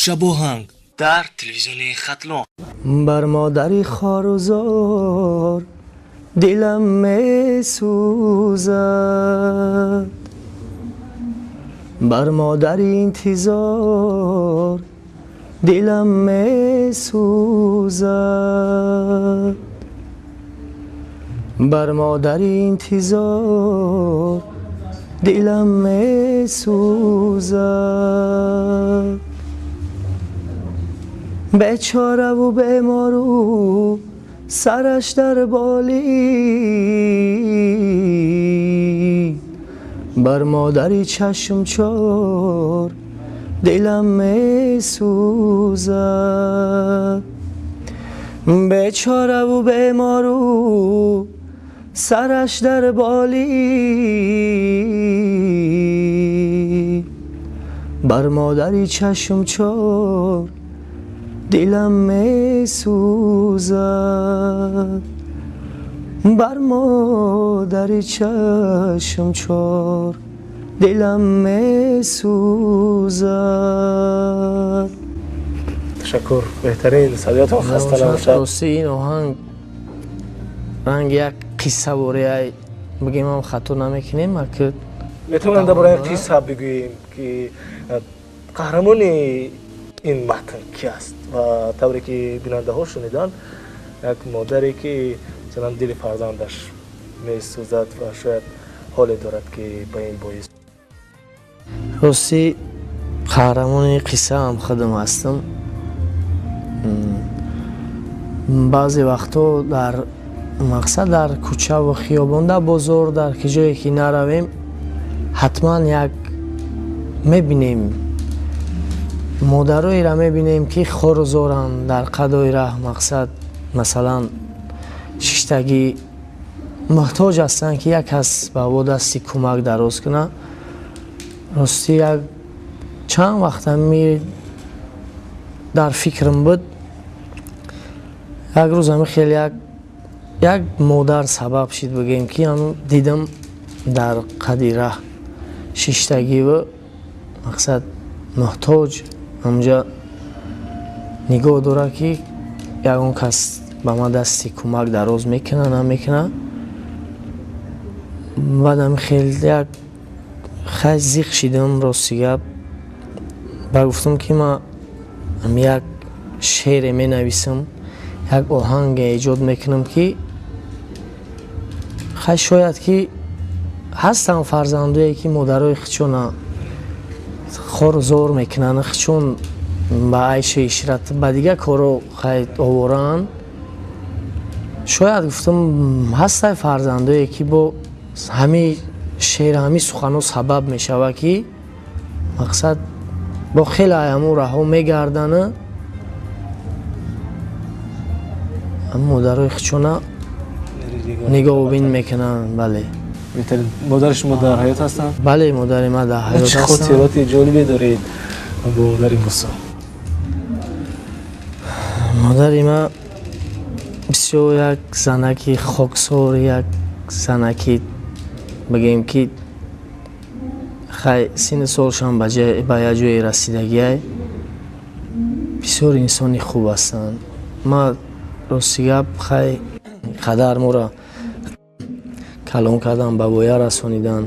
Шабоҳанг дар телевизиони Хатлон. بر مادری خوار و زار دلم می سوزد، بر مادری انتظار دلم می سوزد، بر مادری انتظار دلم می سوزد. بیچاره و بیمار و سرش در بالی، بر مادری چشم چار دلم می سوزد. بیچاره و بیمار و سرش در بالی، بر مادری چشم چار دلم می سوزد، بر مادری چشم چار دلم می سوزد. تشکر، بهترین صدایتان خسته نباشد. راستی این آهنگ رنگ یک قصه باره بگیم هم خطا نمیکنیم که میتونم درباره قصه بگوییم که قهرمان این متن کی است و طوری که بیننده ها شنیدن، یک مادری که مثلا دل فرزندش می سوزد و شاید حالی دارد که به این باعث. راستی قهرمان قصه هم خودم هستم. بعضی وقتا در مقصد در کوچه و خیابان در بازار در که جایی که نرویم حتما یک میبینیم مادرایی را میبینیم که خور و زارن در قدای ره، مقصد مثلا ششتگی محتاج هستند که یک کس به او دستی کمک دراز کنه. راستی یک چند وقت می در فکرم بود، یک روز همی خیلی یک مادر سبب شد بگیم که هم دیدم در قدی ره ششتگی و مقصد محتاج همجا نگاه داره که یکون کس به ما دستی کمک دراز میکنه نمیکنه. بعدم خیلی خیلی زیق شدم. راستی گپ گفتم که ما یک شعر می نویسم، یک آهنگ ایجاد میکنم که خیلی شاید که هستن فرزندایی که مادرای خودشون خور زور میکنن، خودشون به عیش عشرت به دیگه کارو خیلی آورن. شاید گفتم هستن فرزندایی که با همین شعر همین سخنو سبب میشوه که مقصد با خیلی ایامو رها میگردن، مادرای خودشون نگاه بین میکنن. بله. بهترین مادر شما در حیات هستن؟ بله مادر ما در حیات چه هستن. خاطرات جالبی دارید با مادر موسی؟ مادر ما بسیار یک زنکی خاکسار، یک زنکی بگیم که خیلی سن سالشان به یک جای رسیدگی، بسیار انسانی خوب هستند. ما راستی گپ خیلی قدر ما را کلان کردن، به بایا رسانیدن.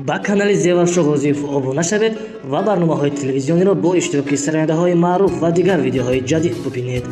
با کانال زیور شغوزیف ابونه شوید و برنامه‌های تلویزیونی را با اشتراک سرنده های معروف و دیگر ویدیوهای جدید ببینید.